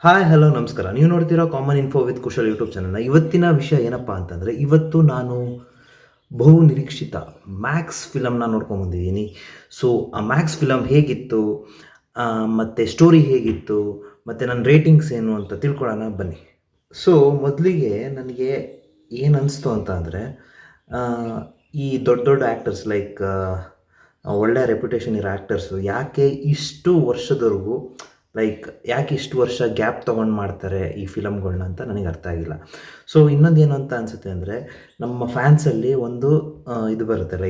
Hi hello ನಮಸ್ಕಾರ. ನೀವು ನೋಡ್ತಿರೋ common info with Kushal YouTube ಚಾನಲ್ನ. ಇವತ್ತಿನ ವಿಷಯ ಏನಪ್ಪ ಅಂತಂದರೆ, ಇವತ್ತು ನಾನು ಬಹು ನಿರೀಕ್ಷಿತ ಮ್ಯಾಕ್ಸ್ ಫಿಲಮ್ನ ನೋಡ್ಕೊಂಬಂದಿದ್ದೀನಿ. ಸೊ ಆ ಮ್ಯಾಕ್ಸ್ ಫಿಲಮ್ ಹೇಗಿತ್ತು, ಮತ್ತು ಸ್ಟೋರಿ ಹೇಗಿತ್ತು, ಮತ್ತು ನನ್ನ ರೇಟಿಂಗ್ಸ್ ಏನು ಅಂತ ತಿಳ್ಕೊಳ್ಳೋಣ ಬನ್ನಿ. ಸೊ ಮೊದಲಿಗೆ ನನಗೆ ಏನು ಅನಿಸ್ತು ಅಂತ ಅಂದರೆ, ಈ ದೊಡ್ಡ ದೊಡ್ಡ ಆ್ಯಕ್ಟರ್ಸ್ ಲೈಕ್ ಒಳ್ಳೆ ರೆಪ್ಯುಟೇಷನ್ ಇರೋ ಆ್ಯಕ್ಟರ್ಸು ಯಾಕೆ ಇಷ್ಟು ವರ್ಷದವರೆಗೂ ಯಾಕೆ ಇಷ್ಟು ವರ್ಷ ಗ್ಯಾಪ್ ತೊಗೊಂಡು ಮಾಡ್ತಾರೆ ಈ ಫಿಲಮ್ಗಳ್ನ ಅಂತ ನನಗೆ ಅರ್ಥ ಆಗಿಲ್ಲ. ಸೊ ಇನ್ನೊಂದು ಏನು ಅಂತ ಅನಿಸುತ್ತೆ ಅಂದರೆ, ನಮ್ಮ ಫ್ಯಾನ್ಸಲ್ಲಿ ಒಂದು ಇದು ಬರುತ್ತೆ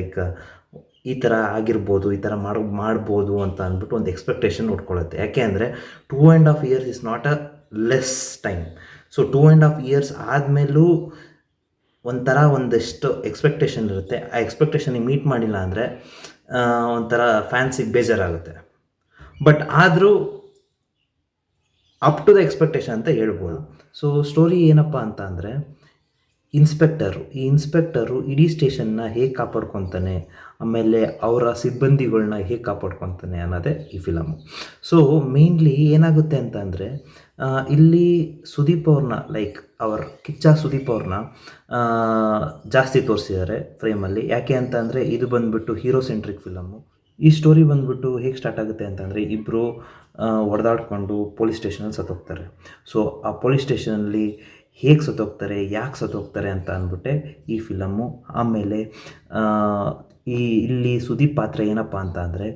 ಈ ಥರ ಆಗಿರ್ಬೋದು, ಈ ಥರ ಮಾಡ್ಬೋದು ಅಂತ ಅಂದ್ಬಿಟ್ಟು ಒಂದು ಎಕ್ಸ್ಪೆಕ್ಟೇಷನ್ ಉಟ್ಕೊಳ್ಳುತ್ತೆ. ಯಾಕೆ ಅಂದರೆ 2.5 years is not a less time. So 2.5 years ಆದಮೇಲೂ ಒಂಥರ ಒಂದಷ್ಟು ಎಕ್ಸ್ಪೆಕ್ಟೇಷನ್ ಇರುತ್ತೆ. ಆ ಎಕ್ಸ್ಪೆಕ್ಟೇಷನಿಗೆ ಮೀಟ್ ಮಾಡಿಲ್ಲ ಅಂದರೆ ಒಂಥರ ಫ್ಯಾನ್ಸಿಗೆ ಬೇಜಾರಾಗುತ್ತೆ. ಬಟ್ ಆದರೂ ಅಪ್ ಟು ದ ಎಕ್ಸ್ಪೆಕ್ಟೇಷನ್ ಅಂತ ಹೇಳ್ಬೋದು. ಸೊ ಸ್ಟೋರಿ ಏನಪ್ಪ ಅಂತ ಅಂದರೆ, ಈ ಇನ್ಸ್ಪೆಕ್ಟರು ಇಡೀ ಸ್ಟೇಷನ್ನ ಹೇಗೆ ಕಾಪಾಡ್ಕೊತಾನೆ, ಆಮೇಲೆ ಅವರ ಸಿಬ್ಬಂದಿಗಳನ್ನ ಹೇಗೆ ಕಾಪಾಡ್ಕೊತಾನೆ ಅನ್ನೋದೇ ಈ ಫಿಲಮು. ಸೊ ಮೇಯ್ನ್ಲಿ ಏನಾಗುತ್ತೆ ಅಂತ ಅಂದರೆ, ಇಲ್ಲಿ ಸುದೀಪ್ ಅವ್ರನ್ನ ಕಿಚ್ಚ ಸುದೀಪ್ ಅವ್ರನ್ನ ಜಾಸ್ತಿ ತೋರಿಸಿದ್ದಾರೆ ಫ್ರೇಮಲ್ಲಿ. ಯಾಕೆ ಅಂತ ಅಂದರೆ, ಇದು ಬಂದುಬಿಟ್ಟು ಹೀರೋ ಸೆಂಟ್ರಿಕ್ ಫಿಲಮು. ಈ ಸ್ಟೋರಿ ಬಂದುಬಿಟ್ಟು ಹೇಗೆ ಸ್ಟಾರ್ಟ್ ಆಗುತ್ತೆ ಅಂತಂದರೆ, ಇಬ್ಬರು ಹೊಡೆದಾಡ್ಕೊಂಡು ಪೊಲೀಸ್ ಸ್ಟೇಷನಲ್ಲಿ ಸತ್ತೋಗ್ತಾರೆ. ಸೊ ಆ ಪೊಲೀಸ್ ಸ್ಟೇಷನಲ್ಲಿ ಹೇಗೆ ಸತ್ತೋಗ್ತಾರೆ, ಯಾಕೆ ಸತ್ತೋಗ್ತಾರೆ ಅಂತ ಅಂದ್ಬಿಟ್ಟೆ ಈ ಫಿಲಮ್ಮು. ಆಮೇಲೆ ಇಲ್ಲಿ ಸುದೀಪ್ ಪಾತ್ರ ಏನಪ್ಪ ಅಂತ ಅಂದರೆ,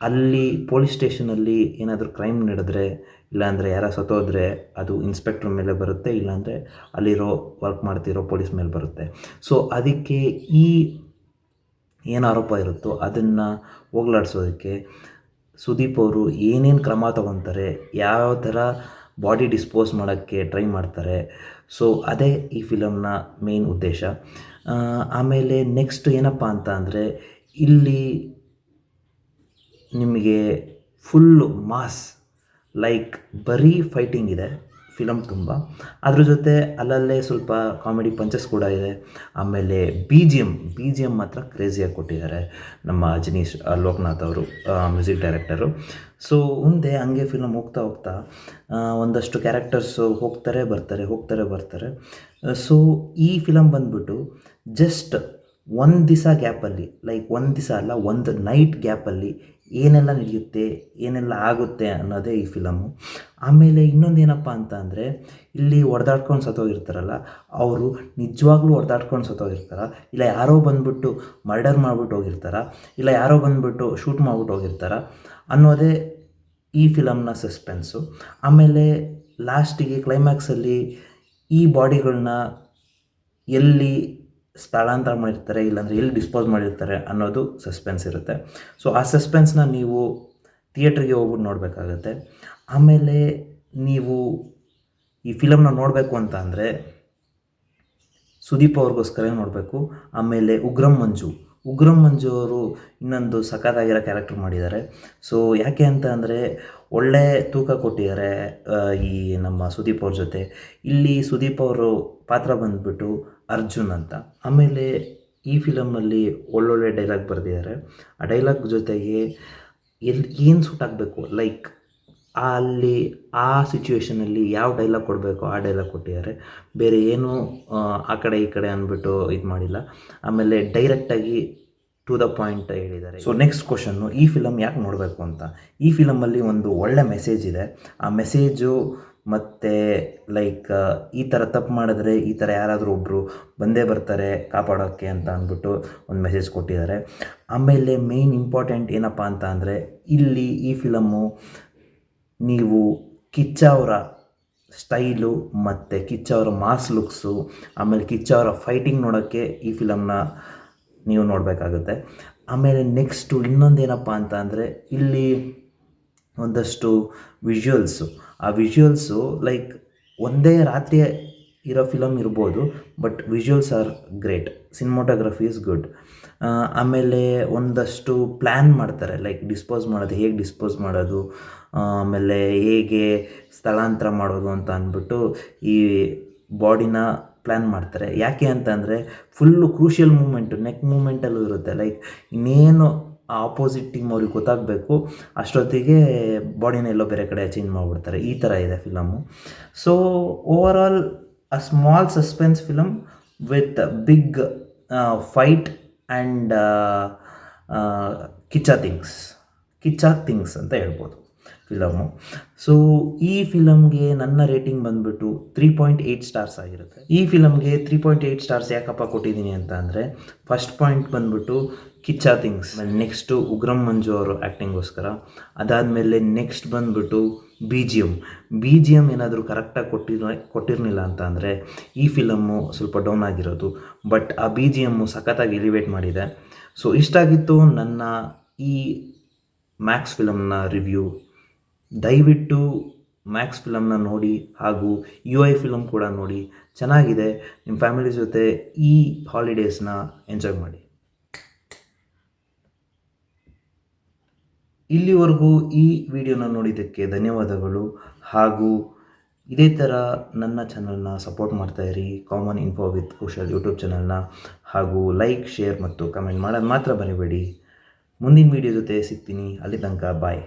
ಅಲ್ಲಿ ಪೊಲೀಸ್ ಸ್ಟೇಷನಲ್ಲಿ ಏನಾದರೂ ಕ್ರೈಮ್ ನಡೆದ್ರೆ, ಇಲ್ಲಾಂದರೆ ಯಾರೋ ಸತ್ತೋದ್ರೆ ಅದು ಇನ್ಸ್ಪೆಕ್ಟ್ರ್ ಮೇಲೆ ಬರುತ್ತೆ, ಇಲ್ಲಾಂದರೆ ಅಲ್ಲಿರೋ ವರ್ಕ್ ಮಾಡ್ತಿರೋ ಪೊಲೀಸ್ ಮೇಲೆ ಬರುತ್ತೆ. ಸೊ ಅದಕ್ಕೆ ಏನು ಆರೋಪ ಇರುತ್ತೋ ಅದನ್ನು ಹೋಗಲಾಡಿಸೋದಕ್ಕೆ ಸುದೀಪ್ ಅವರು ಏನೇನು ಕ್ರಮ ತಗೊತಾರೆ, ಯಾವ ಥರ ಬಾಡಿ ಡಿಸ್ಪೋಸ್ ಮಾಡೋಕ್ಕೆ ಟ್ರೈ ಮಾಡ್ತಾರೆ. ಸೊ ಅದೇ ಈ ಫಿಲಮ್ನ ಮೇನ್ ಉದ್ದೇಶ. ಆಮೇಲೆ ನೆಕ್ಸ್ಟ್ ಏನಪ್ಪ ಅಂತ ಅಂದರೆ, ಇಲ್ಲಿ ನಿಮಗೆ ಫುಲ್ಲು ಮಾಸ್ ಬರೀ ಫೈಟಿಂಗ್ ಇದೆ ಫಿಲಮ್ ತುಂಬ. ಅದ್ರ ಜೊತೆ ಅಲ್ಲಲ್ಲೇ ಸ್ವಲ್ಪ ಕಾಮಿಡಿ ಪಂಚಸ್ ಕೂಡ ಇದೆ. ಆಮೇಲೆ ಬಿ ಜಿ ಎಮ್ ಮಾತ್ರ ಕ್ರೇಜಿಯಾಗಿ ಕೊಟ್ಟಿದ್ದಾರೆ ನಮ್ಮ ಅಜನೀಶ್ ಲೋಕನಾಥ್ ಅವರು, ಮ್ಯೂಸಿಕ್ ಡೈರೆಕ್ಟರು. ಸೊ ಮುಂದೆ ಹಂಗೆ ಫಿಲಮ್ ಹೋಗ್ತಾ ಒಂದಷ್ಟು ಕ್ಯಾರೆಕ್ಟರ್ಸು ಹೋಗ್ತಾರೆ ಬರ್ತಾರೆ. ಸೊ ಈ ಫಿಲಮ್ ಬಂದ್ಬಿಟ್ಟು ಜಸ್ಟ್ ಒಂದು ದಿವಸ ಗ್ಯಾಪಲ್ಲಿ, ಒಂದು ದಿವಸ ಅಲ್ಲ, ಒಂದು ನೈಟ್ ಗ್ಯಾಪಲ್ಲಿ ಏನೆಲ್ಲ ನಡೆಯುತ್ತೆ, ಏನೆಲ್ಲ ಆಗುತ್ತೆ ಅನ್ನೋದೇ ಈ ಫಿಲಮು. ಆಮೇಲೆ ಇನ್ನೊಂದು ಏನಪ್ಪ ಅಂತ ಅಂದರೆ, ಇಲ್ಲಿ ಹೊಡೆದಾಡ್ಕೊಂಡು ಸತ್ತೋಗಿರ್ತಾರಲ್ಲ, ಅವರು ನಿಜವಾಗ್ಲೂ ಹೊಡೆದಾಡ್ಕೊಂಡು ಸತ್ತೋಗಿರ್ತಾರ, ಇಲ್ಲ ಯಾರೋ ಬಂದುಬಿಟ್ಟು ಮರ್ಡರ್ ಮಾಡಿಬಿಟ್ಟು ಹೋಗಿರ್ತಾರ, ಇಲ್ಲ ಯಾರೋ ಬಂದುಬಿಟ್ಟು ಶೂಟ್ ಮಾಡಿಬಿಟ್ಟು ಹೋಗಿರ್ತಾರ ಅನ್ನೋದೇ ಈ ಫಿಲಮ್ನ ಸಸ್ಪೆನ್ಸು. ಆಮೇಲೆ ಲಾಸ್ಟಿಗೆ ಕ್ಲೈಮ್ಯಾಕ್ಸಲ್ಲಿ ಈ ಬಾಡಿಗಳನ್ನ ಎಲ್ಲಿ ಸ್ಥಳಾಂತರ ಮಾಡಿರ್ತಾರೆ, ಇಲ್ಲಾಂದರೆ ಎಲ್ಲಿ ಡಿಸ್ಪೋಸ್ ಮಾಡಿರ್ತಾರೆ ಅನ್ನೋದು ಸಸ್ಪೆನ್ಸ್ ಇರುತ್ತೆ. ಸೊ ಆ ಸಸ್ಪೆನ್ಸ್ನ ನೀವು ಥಿಯೇಟ್ರಿಗೆ ಹೋಗ್ಬಿಟ್ಟು ನೋಡಬೇಕಾಗತ್ತೆ. ಆಮೇಲೆ ನೀವು ಈ ಫಿಲಮ್ನ ನೋಡಬೇಕು ಅಂತ ಅಂದರೆ ಸುದೀಪ್ ಅವ್ರಿಗೋಸ್ಕರ ನೋಡಬೇಕು. ಆಮೇಲೆ ಉಗ್ರಂ ಮಂಜು ಅವರು ಇನ್ನೊಂದು ಸಖತ್ತಾಗಿರೋ ಕ್ಯಾರೆಕ್ಟರ್ ಮಾಡಿದ್ದಾರೆ. ಸೊ ಯಾಕೆ ಅಂತ ಅಂದರೆ, ಒಳ್ಳೆ ತೂಕ ಕೊಟ್ಟಿದ್ದಾರೆ ಈ ನಮ್ಮ ಸುದೀಪ್ ಅವ್ರ ಜೊತೆ. ಇಲ್ಲಿ ಸುದೀಪ್ ಅವರು ಪಾತ್ರ ಬಂದುಬಿಟ್ಟು ಅರ್ಜುನ್ ಅಂತ. ಆಮೇಲೆ ಈ ಫಿಲಮಲ್ಲಿ ಒಳ್ಳೊಳ್ಳೆ ಡೈಲಾಗ್ ಬರೆದಿದ್ದಾರೆ. ಆ ಡೈಲಾಗ್ ಜೊತೆಗೆ ಏನು ಸೂಟ್ ಆಗಬೇಕು, ಅಲ್ಲಿ ಆ ಸಿಚುವೇಷನಲ್ಲಿ ಯಾವ ಡೈಲಾಗ್ ಕೊಡಬೇಕು ಆ ಡೈಲಾಗ್ ಕೊಟ್ಟಿದ್ದಾರೆ. ಬೇರೆ ಏನು ಆ ಕಡೆ ಈ ಕಡೆ ಅಂದ್ಬಿಟ್ಟು ಇದು ಮಾಡಿಲ್ಲ. ಆಮೇಲೆ ಡೈರೆಕ್ಟಾಗಿ ಟು ದ ಪಾಯಿಂಟ್ ಹೇಳಿದ್ದಾರೆ. ಸೊ ನೆಕ್ಸ್ಟ್ ಕ್ವಶನ್ನು, ಈ ಫಿಲಮ್ ಯಾಕೆ ನೋಡಬೇಕು ಅಂತ. ಈ ಫಿಲಮಲ್ಲಿ ಒಂದು ಒಳ್ಳೆ ಮೆಸೇಜ್ ಇದೆ. ಆ ಮೆಸೇಜು ಮತ್ತು ಈ ಥರ ತಪ್ಪು ಮಾಡಿದ್ರೆ ಈ ಥರ ಯಾರಾದರೂ ಒಬ್ಬರು ಬಂದೇ ಬರ್ತಾರೆ ಕಾಪಾಡೋಕ್ಕೆ ಅಂತ ಅಂದ್ಬಿಟ್ಟು ಒಂದು ಮೆಸೇಜ್ ಕೊಟ್ಟಿದ್ದಾರೆ. ಆಮೇಲೆ ಮೇಯ್ನ್ ಇಂಪಾರ್ಟೆಂಟ್ ಏನಪ್ಪ ಅಂತ ಅಂದರೆ, ಇಲ್ಲಿ ಈ ಫಿಲಮ್ಮು ನೀವು ಕಿಚ್ಚ ಅವರ ಸ್ಟೈಲು ಮತ್ತು ಕಿಚ್ಚ ಅವರ ಮಾಸ್ ಲುಕ್ಸು, ಆಮೇಲೆ ಕಿಚ್ಚ ಅವರ ಫೈಟಿಂಗ್ ನೋಡೋಕ್ಕೆ ಈ ಫಿಲಮ್ನ ನೀವು ನೋಡಬೇಕಾಗುತ್ತೆ. ಆಮೇಲೆ ನೆಕ್ಸ್ಟು ಇನ್ನೊಂದೇನಪ್ಪ ಅಂತ ಅಂದರೆ, ಇಲ್ಲಿ ಒಂದಷ್ಟು ವಿಜುವಲ್ಸು, ಆ ವಿಜುವಲ್ಸು ಒಂದೇ ರಾತ್ರಿ ಇರೋ ಫಿಲಮ್ ಇರ್ಬೋದು, but visuals R great, cinematography is good. ಆಮೇಲೆ ಒಂದಷ್ಟು ಪ್ಲ್ಯಾನ್ ಮಾಡ್ತಾರೆ, ಹೇಗೆ ಡಿಸ್ಪೋಸ್ ಮಾಡೋದು, ಆಮೇಲೆ ಹೇಗೆ ಸ್ಥಳಾಂತರ ಮಾಡೋದು ಅಂತ ಅಂದ್ಬಿಟ್ಟು ಈ ಬಾಡಿನ ಪ್ಲ್ಯಾನ್ ಮಾಡ್ತಾರೆ. ಯಾಕೆ ಅಂತ ಅಂದರೆ, ಫುಲ್ಲು ಕ್ರೂಷಿಯಲ್ ಮೂಮೆಂಟು ನೆಕ್ ಮೂಮೆಂಟಲ್ಲೂ ಇರುತ್ತೆ. ಇನ್ನೇನು ಆಪೋಸಿಟ್ ಟೀಮ್ ಅವ್ರಿಗೆ ಗೊತ್ತಾಗಬೇಕು, ಅಷ್ಟೊತ್ತಿಗೆ ಬಾಡಿನ ಎಲ್ಲೋ ಬೇರೆ ಕಡೆ ಚೇಂಜ್ ಮಾಡಿಬಿಡ್ತಾರೆ. ಈ ಥರ ಇದೆ film. So over all a small suspense film with big fight and Kichcha things ಅಂತ ಹೇಳ್ಬೋದು ಫಿಲಮು. ಸೊ ಈ ಫಿಲಮ್ಗೆ ನನ್ನ ರೇಟಿಂಗ್ ಬಂದುಬಿಟ್ಟು 3.8 ಸ್ಟಾರ್ಸ್ ಆಗಿರುತ್ತೆ. ಈ ಫಿಲಮ್ಗೆ 3.8 ಸ್ಟಾರ್ಸ್ ಯಾಕಪ್ಪ ಕೊಟ್ಟಿದ್ದೀನಿ ಅಂತ ಅಂದರೆ, ಫಸ್ಟ್ ಪಾಯಿಂಟ್ ಬಂದುಬಿಟ್ಟು ಕಿಚ್ಚಾ ಥಿಂಗ್ಸ್, ನೆಕ್ಸ್ಟು ಉಗ್ರಂ ಮಂಜು ಅವರು ಆ್ಯಕ್ಟಿಂಗೋಸ್ಕರ, ಅದಾದಮೇಲೆ ನೆಕ್ಸ್ಟ್ ಬಂದುಬಿಟ್ಟು ಬಿ ಜಿ ಎಮ್ ಏನಾದರೂ ಕರೆಕ್ಟಾಗಿ ಕೊಟ್ಟಿರಲಿಲ್ಲ ಅಂತ ಅಂದರೆ ಈ ಫಿಲಮ್ಮು ಸ್ವಲ್ಪ ಡೌನ್ ಆಗಿರೋದು. ಬಟ್ ಆ ಬಿ ಜಿ ಎಮ್ಮು ಸಖತ್ತಾಗಿ ಎಲಿವೇಟ್ ಮಾಡಿದೆ. ಸೊ ಇಷ್ಟಾಗಿತ್ತು ನನ್ನ ಈ ಮ್ಯಾಕ್ಸ್ ಫಿಲಮ್ನ ರಿವ್ಯೂ. ದಯವಿಟ್ಟು ಮ್ಯಾಕ್ಸ್ ಫಿಲಮ್ನ ನೋಡಿ, ಹಾಗೂ UI ಫಿಲಮ್ ಕೂಡ ನೋಡಿ. ಚೆನ್ನಾಗಿದೆ. ನಿಮ್ಮ ಫ್ಯಾಮಿಲಿ ಜೊತೆ ಈ ಹಾಲಿಡೇಸ್ನ ಎಂಜಾಯ್ ಮಾಡಿ. ಇಲ್ಲಿವರೆಗೂ ಈ ವಿಡಿಯೋನ ನೋಡಿದ್ದಕ್ಕೆ ಧನ್ಯವಾದಗಳು. ಹಾಗೂ ಇದೇ ಥರ ನನ್ನ ಚಾನಲ್ನ ಸಪೋರ್ಟ್ ಮಾಡ್ತಾಯಿರಿ. Common info with Kushal YouTube ಚಾನಲ್ನ. ಹಾಗೂ ಲೈಕ್, ಶೇರ್ ಮತ್ತು ಕಮೆಂಟ್ ಮಾಡೋದು ಮಾತ್ರ ಮರಿಬೇಡಿ. ಮುಂದಿನ ವಿಡಿಯೋ ಜೊತೆ ಸಿಗ್ತೀನಿ. ಅಲ್ಲಿ ತನಕ ಬಾಯ್.